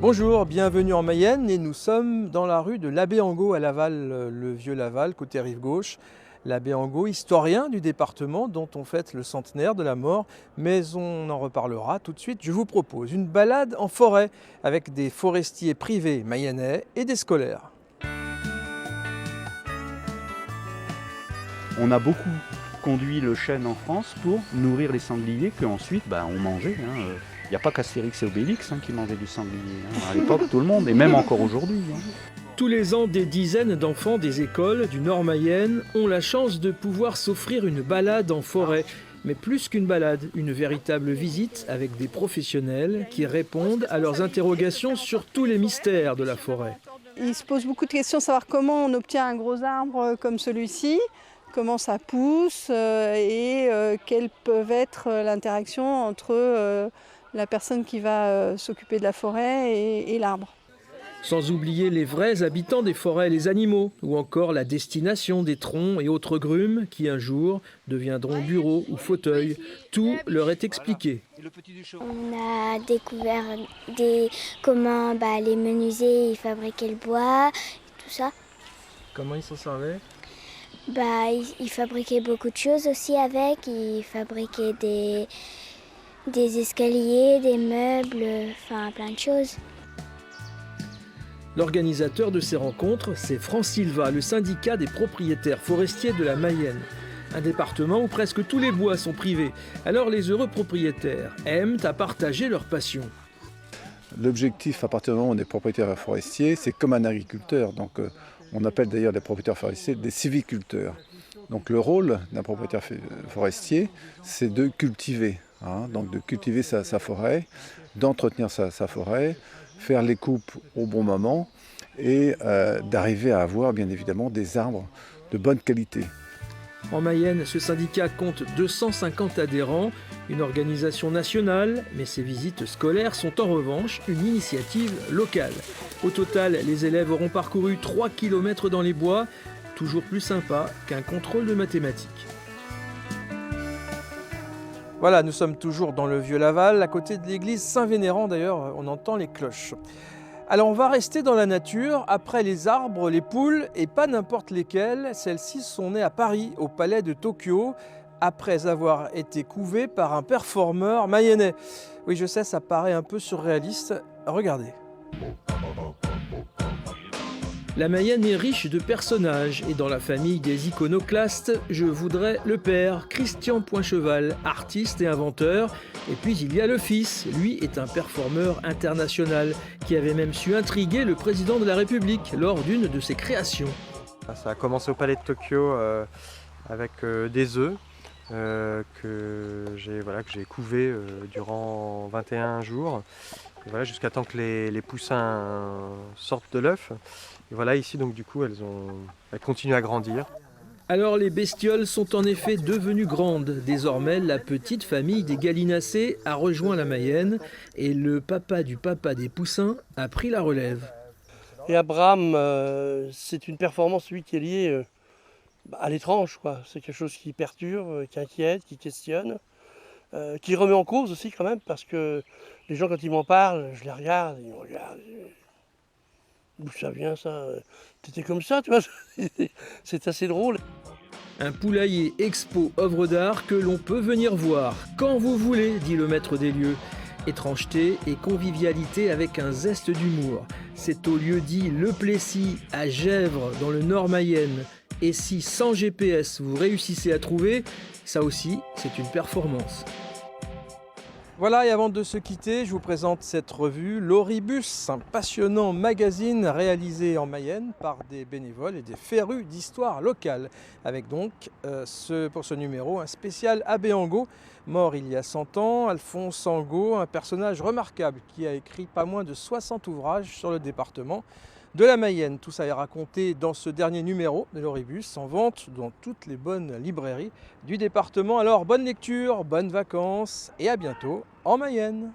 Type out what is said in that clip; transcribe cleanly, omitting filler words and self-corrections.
Bonjour, bienvenue en Mayenne et nous sommes dans la rue de l'Abbé Angot à Laval, le vieux Laval, côté rive gauche. L'abbé Angot, historien du département dont on fête le centenaire de la mort, mais on en reparlera tout de suite. Je vous propose une balade en forêt avec des forestiers privés mayennais et des scolaires. On a beaucoup conduit le chêne en France pour nourrir les sangliers qu'ensuite on mangeait. Il n'y a pas qu'Astérix et Obélix qui mangeaient du sanglier. À l'époque, tout le monde, et même encore aujourd'hui. Tous les ans, des dizaines d'enfants des écoles du Nord Mayenne ont la chance de pouvoir s'offrir une balade en forêt. Mais plus qu'une balade, une véritable visite avec des professionnels qui répondent à leurs interrogations sur tous les mystères de la forêt. Ils se posent beaucoup de questions, savoir comment on obtient un gros arbre comme celui-ci, comment ça pousse et quelle peut être l'interaction entre la personne qui va s'occuper de la forêt et l'arbre. Sans oublier les vrais habitants des forêts, les animaux, ou encore la destination des troncs et autres grumes qui un jour deviendront bureaux ou fauteuils. Tout leur est expliqué. On a découvert comment les menuisiers ils fabriquaient le bois, tout ça. Comment ils s'en servaient ? Ils fabriquaient beaucoup de choses aussi avec. Ils fabriquaient des escaliers, des meubles, plein de choses. L'organisateur de ces rencontres, c'est Fransilva, le syndicat des propriétaires forestiers de la Mayenne. Un département où presque tous les bois sont privés. Alors les heureux propriétaires aiment à partager leur passion. L'objectif, à partir du moment où on est propriétaire forestier, c'est comme un agriculteur. Donc, on appelle d'ailleurs les propriétaires forestiers des civiculteurs. Donc le rôle d'un propriétaire forestier, c'est de cultiver. Donc de cultiver sa forêt, d'entretenir sa forêt, faire les coupes au bon moment et d'arriver à avoir bien évidemment des arbres de bonne qualité. En Mayenne, ce syndicat compte 250 adhérents, une organisation nationale, mais ces visites scolaires sont en revanche une initiative locale. Au total, les élèves auront parcouru 3 km dans les bois, toujours plus sympa qu'un contrôle de mathématiques. Voilà, nous sommes toujours dans le vieux Laval, à côté de l'église Saint-Vénérand d'ailleurs, on entend les cloches. Alors on va rester dans la nature, après les arbres, les poules, et pas n'importe lesquelles, celles-ci sont nées à Paris, au palais de Tokyo, après avoir été couvées par un performeur mayennais. Oui, je sais, ça paraît un peu surréaliste, regardez. La Mayenne est riche de personnages et dans la famille des iconoclastes, je voudrais le père, Christian Poincheval, artiste et inventeur. Et puis il y a le fils, lui est un performeur international qui avait même su intriguer le président de la République lors d'une de ses créations. Ça a commencé au palais de Tokyo avec des œufs que j'ai couvés durant 21 jours. Et jusqu'à temps que les poussins sortent de l'œuf. Et voilà, ici, donc du coup, elles continuent à grandir. Alors les bestioles sont en effet devenues grandes. Désormais, la petite famille des gallinacés a rejoint la Mayenne et le papa du papa des poussins a pris la relève. Et Abraham, c'est une performance, lui, qui est liée à l'étrange, quoi. C'est quelque chose qui perturbe, qui inquiète, qui questionne, qui remet en cause aussi quand même, parce que les gens, quand ils m'en parlent, je les regarde, ils me regardent. D'où ça vient ça? T'étais comme ça, tu vois? C'est assez drôle. Un poulailler expo œuvre d'art que l'on peut venir voir quand vous voulez, dit le maître des lieux. Étrangeté et convivialité avec un zeste d'humour. C'est au lieu-dit Le Plessis, à Gesvres, dans le Nord Mayenne. Et si sans GPS vous réussissez à trouver, ça aussi, c'est une performance. Voilà, et avant de se quitter, je vous présente cette revue, l'Oribus, un passionnant magazine réalisé en Mayenne par des bénévoles et des férus d'histoire locale. Avec donc, pour ce numéro, un spécial Abbé Angot, mort il y a 100 ans, Alphonse Angot, un personnage remarquable qui a écrit pas moins de 60 ouvrages sur le département de la Mayenne. Tout ça est raconté dans ce dernier numéro de l'Oribus, en vente dans toutes les bonnes librairies du département. Alors bonne lecture, bonnes vacances et à bientôt en Mayenne.